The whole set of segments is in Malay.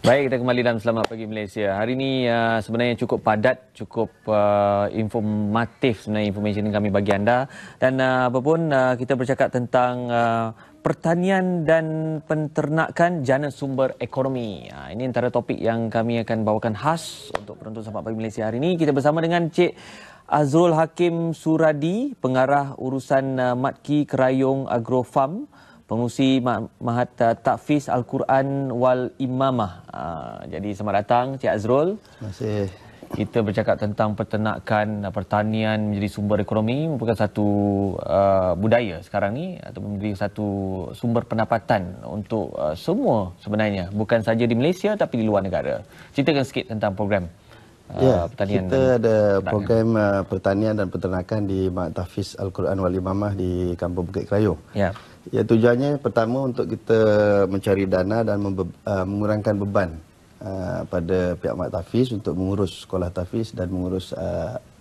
Baik, kita kembali dalam Selamat Pagi Malaysia. Hari ini sebenarnya cukup padat, cukup informatif sebenarnya informasi yang kami bagi anda. Dan apapun kita bercakap tentang pertanian dan penternakan jana sumber ekonomi. Ini antara topik yang kami akan bawakan khas untuk penonton Selamat Pagi Malaysia hari ini. Kita bersama dengan Cik Azrul Hakim Suradi, Pengarah Urusan Matki Kerayong Agrofarm, Pengurusi Mahat Tahfiz Al-Quran wal Imamah. Jadi selamat datang Cik Azrul. Terima kasih. Kita bercakap tentang pertanakan, pertanian menjadi sumber ekonomi, merupakan satu budaya sekarang ni atau menjadi satu sumber pendapatan untuk semua sebenarnya, bukan saja di Malaysia tapi di luar negara. Ceritakan sikit tentang program pertanian. Kita ada program pertanian dan peternakan di Mahat Tahfiz Al-Quran wal Imamah di Kampung Bukit Kerayong. Ya. Ya, tujuannya pertama untuk kita mencari dana dan mengurangkan beban pada pihak Mahat Tahfiz untuk mengurus sekolah tahfiz dan mengurus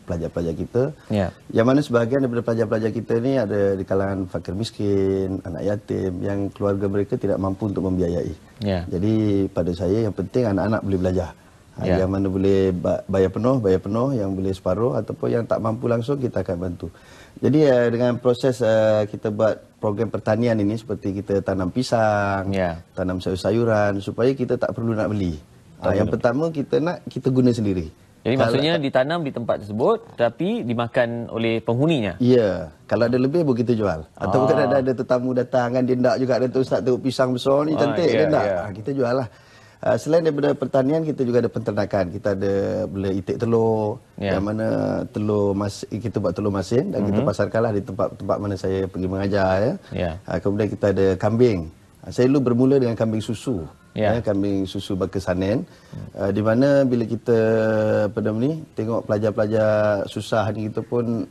pelajar-pelajar kita. Ya. Yang mana sebahagian daripada pelajar-pelajar kita ni ada di kalangan fakir miskin, anak yatim yang keluarga mereka tidak mampu untuk membiayai. Ya. Jadi pada saya yang penting anak-anak boleh belajar. Yang mana boleh bayar penuh, yang boleh separuh ataupun yang tak mampu langsung kita akan bantu. Jadi dengan proses kita buat program pertanian ini seperti kita tanam pisang, tanam sayur-sayuran supaya kita tak perlu nak beli. Yang pertama kita guna sendiri. Jadi maksudnya ditanam di tempat tersebut tapi dimakan oleh penghuninya. Ya, kalau ada lebih pun kita jual. Ataupun ada tetamu datang kan dia nak juga ada tu ustaz tengok pisang besar ni cantik dia nak. Kita jual lah. Selain daripada pertanian, kita juga ada penternakan. Kita ada boleh itik telur, yang mana telur kita buat telur masin dan kita pasarkanlah di tempat-tempat mana saya pergi mengajar. Kemudian kita ada kambing. Saya dulu bermula dengan kambing susu, kambing susu berkesanen, di mana bila kita tengok pelajar-pelajar susah ni, kita pun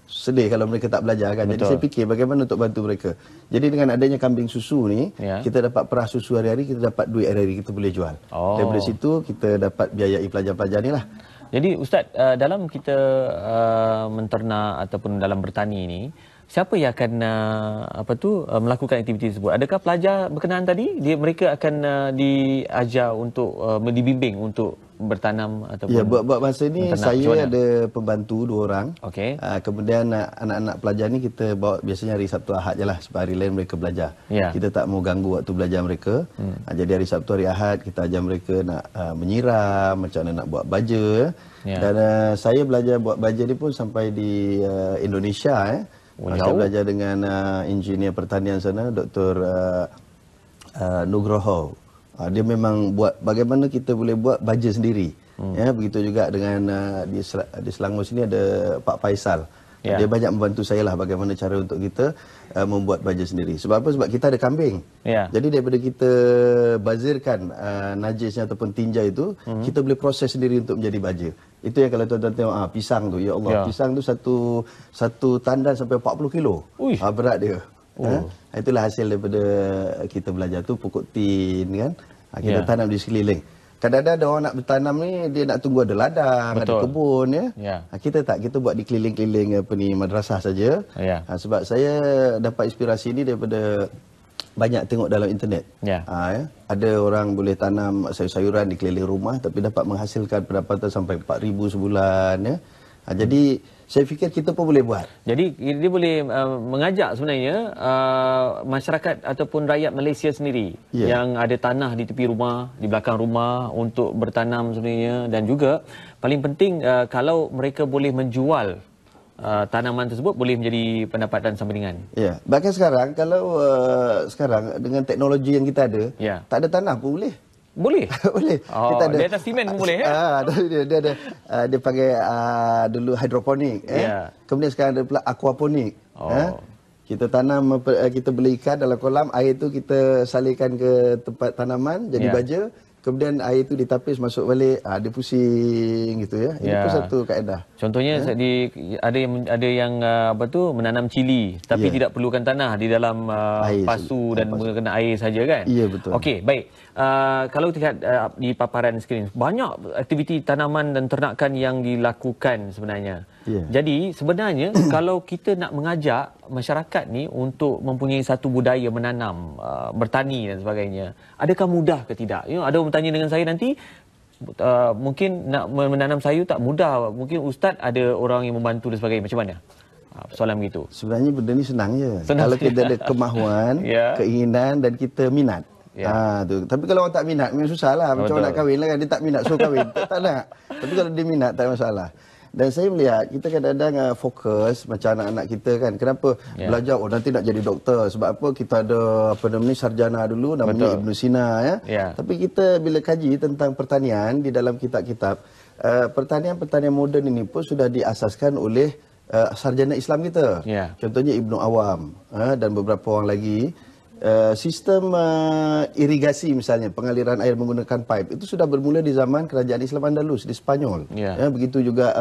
sedih kalau mereka tak belajar kan. Jadi saya fikir bagaimana untuk bantu mereka. Jadi dengan adanya kambing susu ni, kita dapat perah susu hari-hari, kita dapat duit hari-hari, kita boleh jual. Daripada situ kita dapat biayai pelajar-pelajar ni lah. Jadi Ustaz, dalam kita menternak ataupun dalam bertani ni, siapa yang akan melakukan aktiviti tersebut? Adakah pelajar berkenaan tadi mereka akan diajar untuk dibimbing untuk bertanam ataupun buat masa ni saya ada pembantu 2 orang. Kemudian anak-anak pelajar ni kita bawa biasanya hari Sabtu Ahad je lah, sebab hari lain mereka belajar. Kita tak mau ganggu waktu belajar mereka. Jadi hari Sabtu hari Ahad kita ajar mereka nak menyiram, macam mana nak buat baja. Dan saya belajar buat baja ni pun sampai di Indonesia. Saya belajar dengan engineer pertanian sana, Dr. Nugroho. Dia memang buat bagaimana kita boleh buat baja sendiri. Begitu juga dengan di Selangor sini ada Pak Faisal. Dia banyak membantu saya lah bagaimana cara untuk kita membuat baja sendiri. Sebab apa? Sebab kita ada kambing. Jadi daripada kita bazirkan najisnya ataupun tinja itu, kita boleh proses sendiri untuk menjadi baja. Itu yang kalau tuan-tuan tengok pisang tu, ya Allah, pisang tu satu tandan sampai 40 kilo. Berat dia. Itulah hasil daripada kita belajar tu, pokok tin kan. Kita tanam di sekeliling. Kadang-kadang ada orang nak bertanam ni, dia nak tunggu ada ladang, ada kebun kita tak, kita buat di keliling-keliling madrasah saja. Sebab saya dapat inspirasi ni daripada banyak tengok dalam internet. Ada orang boleh tanam sayur-sayuran di keliling rumah tapi dapat menghasilkan pendapatan sampai 4,000 sebulan. Jadi saya fikir kita pun boleh buat. Jadi dia boleh mengajak sebenarnya masyarakat ataupun rakyat Malaysia sendiri yang ada tanah di tepi rumah, di belakang rumah untuk bertanam sebenarnya, dan juga paling penting kalau mereka boleh menjual tanaman tersebut, boleh menjadi pendapatan sampingan. Bahkan sekarang kalau sekarang dengan teknologi yang kita ada, tak ada tanah pun boleh. Boleh? Boleh. Kita ada, di atas simen pun boleh dia ada dia pakai dulu hidroponik. Kemudian sekarang ada pula aquaponik. Kita tanam, kita beli ikan dalam kolam, air tu kita salurkan ke tempat tanaman jadi baja. Kemudian air itu ditapis masuk balik, dia pusing gitu ya. Itu pun satu kaedah. Contohnya ada yang menanam cili tapi tidak perlukan tanah, di dalam pasu dan menggunakan air saja kan? Ya, betul. Okey, baik. Kalau kita lihat di paparan skrin, banyak aktiviti tanaman dan ternakan yang dilakukan sebenarnya. Jadi sebenarnya kalau kita nak mengajak masyarakat ni untuk mempunyai satu budaya menanam, bertani dan sebagainya, adakah mudah ke tidak? Ada orang bertanya dengan saya nanti, mungkin nak menanam sayur tak mudah. Mungkin Ustaz ada orang yang membantu dan sebagainya. Macam mana? Soalan begitu. Sebenarnya benda ni senang je. Kalau kita ada kemahuan, keinginan dan kita minat. Tu. Tapi kalau orang tak minat, memang susah lah. Macam orang nak kahwin lah kan, dia tak minat, suruh kahwin. tak nak. Tapi kalau dia minat, tak ada masalah. Dan saya melihat, kita kadang-kadang fokus macam anak-anak kita kan. Kenapa belajar, nanti nak jadi doktor. Sebab apa, kita ada sarjana dulu, namanya Ibn Sina. Tapi kita bila kaji tentang pertanian di dalam kitab-kitab, pertanian-pertanian moden ini pun sudah diasaskan oleh sarjana Islam kita. Contohnya Ibnu Awam dan beberapa orang lagi. Sistem irigasi misalnya, pengaliran air menggunakan pipe, itu sudah bermula di zaman kerajaan Islam Andalus di Spanyol. Begitu juga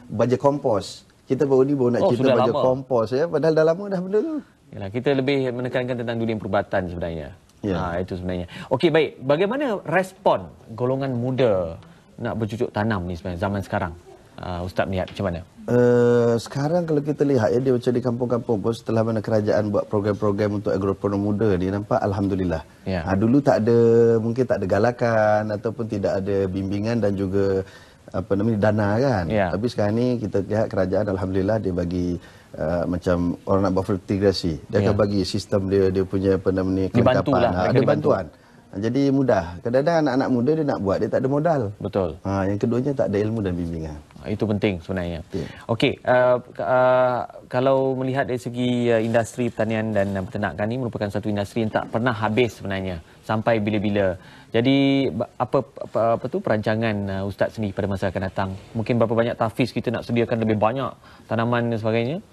baja kompos. Kita baru nak cerita baja kompos, padahal dah lama dah benda tu. Yalah, kita lebih menekankan tentang dunia perubatan sebenarnya. Itu sebenarnya. Okey, baik. Bagaimana respon golongan muda nak bercucuk tanam ni sebenarnya zaman sekarang? Ustaz melihat macam mana? Sekarang kalau kita lihat dia macam di kampung-kampung pun, setelah mana kerajaan buat program-program untuk agropreneur muda ni, nampak alhamdulillah. Dulu mungkin tak ada galakan ataupun tidak ada bimbingan dan juga dana kan. Tapi sekarang ni kita lihat kerajaan alhamdulillah dia bagi macam orang nak buat fertigasi, dia akan bagi sistem dia punya kelengkapan, ada bantuan. Jadi mudah. Kadang-kadang anak-anak muda dia nak buat, dia tak ada modal. Betul. Yang keduanya tak ada ilmu dan bimbingan. Itu penting sebenarnya. Okey, kalau melihat dari segi industri pertanian dan peternakan ini merupakan satu industri yang tak pernah habis sebenarnya sampai bila-bila. Jadi apa tu perancangan Ustaz sendiri pada masa akan datang? Mungkin berapa banyak tahfiz kita nak sediakan lebih banyak tanaman dan sebagainya?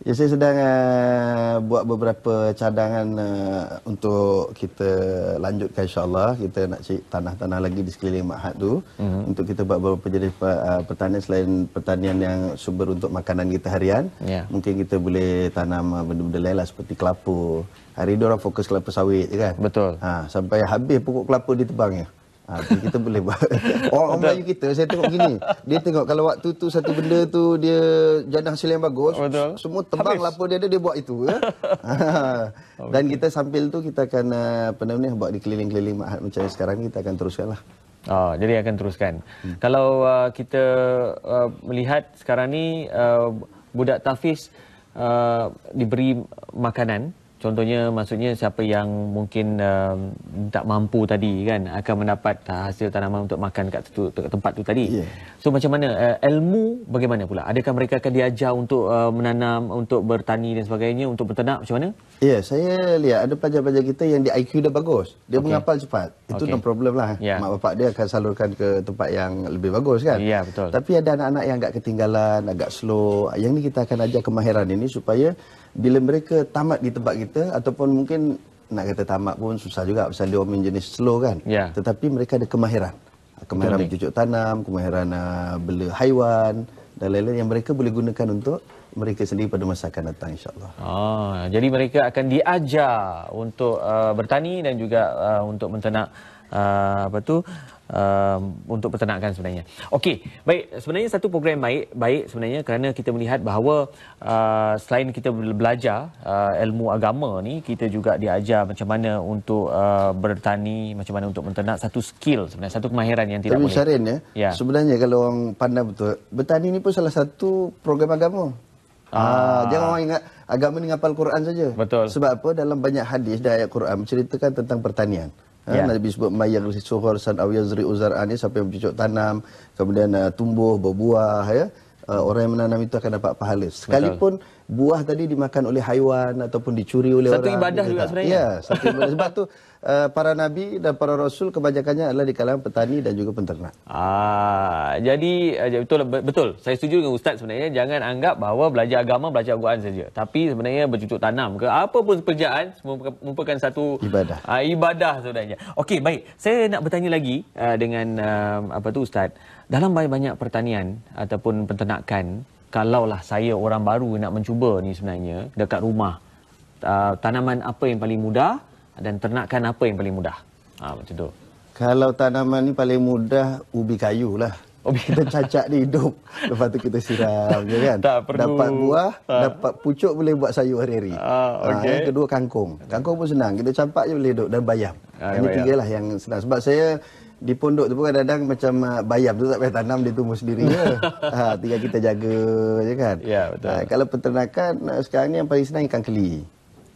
Saya sedang buat beberapa cadangan untuk kita lanjutkan, insyaAllah. Kita nak cari tanah-tanah lagi di sekeliling Ma'had tu untuk kita buat beberapa jenis pertanian selain pertanian yang sumber untuk makanan kita harian. Mungkin kita boleh tanam benda-benda lain lah seperti kelapa. Hari ni orang fokus kelapa sawit je kan. Betul. Sampai habis pokok kelapa ditebangnya. Kita boleh buat. Orang Melayu kita, saya tengok gini, dia tengok kalau waktu tu satu benda tu dia jadi hasil yang bagus, semua tebang kelapa dia buat itu. Dan kita sambil tu kita akan buat di keliling-keliling Ma'had macam sekarang, kita akan teruskan lah. Jadi akan teruskan. Kalau kita melihat sekarang ni budak tahfiz diberi makanan. Contohnya, maksudnya siapa yang mungkin tak mampu tadi kan akan mendapat hasil tanaman untuk makan kat tempat tu tadi. So macam mana ilmu bagaimana pula? Adakah mereka akan diajar untuk menanam, untuk bertani dan sebagainya, untuk berternak macam mana? Saya lihat ada pelajar-pelajar kita yang di IQ dah bagus. Dia menghafal cepat. Itu no problem lah. Mak bapak dia akan salurkan ke tempat yang lebih bagus kan. Betul. Tapi ada anak-anak yang agak ketinggalan, agak slow. Yang ni kita akan ajar kemahiran ini supaya bila mereka tamat di tempat kita, ataupun mungkin nak kata tamat pun susah juga pasal dia orang jenis slow kan. Tetapi mereka ada kemahiran. Kemahiran bercucuk tanam, kemahiran bela haiwan dan lain-lain yang mereka boleh gunakan untuk mereka sendiri pada masa akan datang, insya-Allah. Jadi mereka akan diajar untuk bertani dan juga untuk menternak untuk peternakan sebenarnya. Okey, baik. Sebenarnya satu program baik sebenarnya kerana kita melihat bahawa selain kita belajar ilmu agama ni, kita juga diajar macam mana untuk bertani, macam mana untuk menternak, satu skill sebenarnya, satu kemahiran yang tidak boleh. Tapi Syarin sebenarnya kalau orang pandang betul, bertani ni pun salah satu program agama. Jangan orang ingat agama ni ngapal Quran saja. Betul. Sebab apa? Dalam banyak hadis dan ayat Quran menceritakan tentang pertanian. Nabi sebut mayang suhur san aw yazri uzar'an, siapa yang bercucuk tanam, kemudian tumbuh berbuah orang yang menanam itu akan dapat pahala. Sekalipun buah tadi dimakan oleh haiwan ataupun dicuri oleh satu orang. Satu ibadah juga sebenarnya. Satu ibadah. Sebab tu para nabi dan para rasul kebanyakannya adalah di kalangan petani dan juga penternak. Jadi betul. Saya setuju dengan Ustaz sebenarnya. Jangan anggap bahawa belajar agama, belajar Al-Quran saja. Tapi sebenarnya bercucuk tanam ke apa pun pekerjaan merupakan satu ibadah sebenarnya. Okey, baik. Saya nak bertanya lagi dengan Ustaz. Dalam banyak pertanian ataupun penternakan, kalaulah saya orang baru nak mencuba ni sebenarnya dekat rumah, tanaman apa yang paling mudah dan ternakan apa yang paling mudah? Macam tu. Kalau tanaman ni paling mudah, ubi kayu lah. Kita cacak dia hidup. Lepas tu kita siram je kan. Tak perlu. Dapat buah, dapat pucuk boleh buat sayur hari-hari. Yang kedua kangkung. Kangkung pun senang. Kita campak je boleh hidup dan bayam. Ini tiga lah yang senang. Sebab saya di pondok tu pun kadang-kadang macam bayam tu tak payah tanam, dia tumbuh sendiri je. Tinggal kita jaga je kan. Ya, betul. Kalau peternakan sekarang ni yang paling senang ikan keli.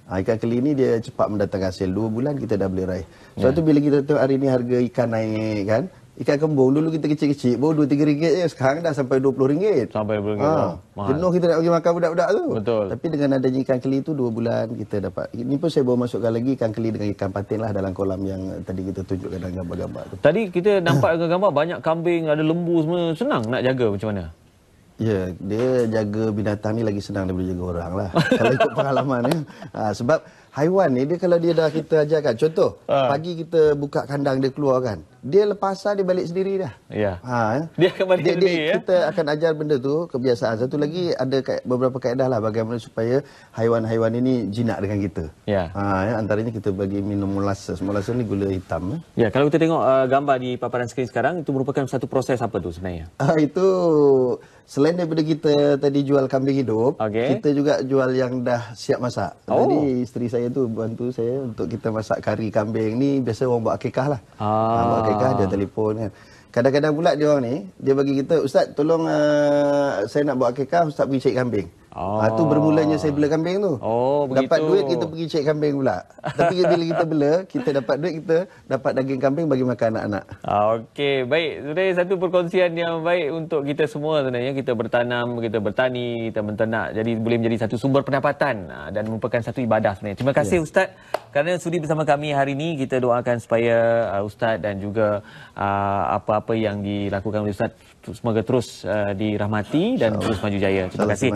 Ikan keli ni dia cepat mendatangkan hasil. 2 bulan kita dah boleh raih. Sebab tu bila kita tengok hari ni harga ikan naik kan. Ikan kembung dulu kita kecil-kecil baru RM2-3 je. Sekarang dah sampai RM20. Sampai RM20. Jenuh kita nak bagi makan budak-budak tu. Betul. Tapi dengan adanya ikan keli tu 2 bulan kita dapat. Ini pun saya baru masukkan lagi ikan keli dengan ikan patin lah dalam kolam yang tadi kita tunjukkan dalam gambar-gambar tu. Tadi kita nampak gambar banyak kambing, ada lembu semua. Senang nak jaga macam mana? Ya, dia jaga binatang ni lagi senang daripada jaga orang lah. Kalau ikut pengalaman ya. Sebab haiwan ni dia kalau dia dah kita ajarkan. Contoh, pagi kita buka kandang dia keluar kan. Dia lepas asar dia balik sendiri dah. Ya. Dia akan balik sendiri ya. Kita akan ajar benda tu, kebiasaan. Satu lagi ada beberapa kaedah lah bagaimana supaya haiwan-haiwan ini jinak dengan kita. Ya. Antaranya kita bagi minum molasses. Molasses ni gula hitam. Ya, kalau kita tengok gambar di paparan skrin sekarang, itu merupakan satu proses apa tu sebenarnya? Itu selain daripada kita tadi jual kambing hidup, kita juga jual yang dah siap masak. Tadi isteri saya tu bantu saya untuk kita masak kari kambing ni. Biasa orang buat akikah lah. Buat akikah dia telefon kan. Kadang-kadang pula dia orang ni, dia bagi kita, Ustaz tolong saya nak buat akikah, Ustaz pergi cari kambing. Tu bermulanya saya bela kambing tu. Dapat duit kita pergi cek kambing pula. Tapi bila kita bela, kita dapat duit, kita dapat daging kambing bagi makan anak-anak. Okey, baik. Sebenarnya satu perkongsian yang baik untuk kita semua sebenarnya. Kita bertanam, kita bertani, kita menternak. Jadi boleh menjadi satu sumber pendapatan dan merupakan satu ibadah sebenarnya. Terima kasih Ustaz kerana sudi bersama kami hari ini. Kita doakan supaya Ustaz dan juga apa-apa yang dilakukan oleh Ustaz semoga terus dirahmati dan terus maju jaya. Terima kasih.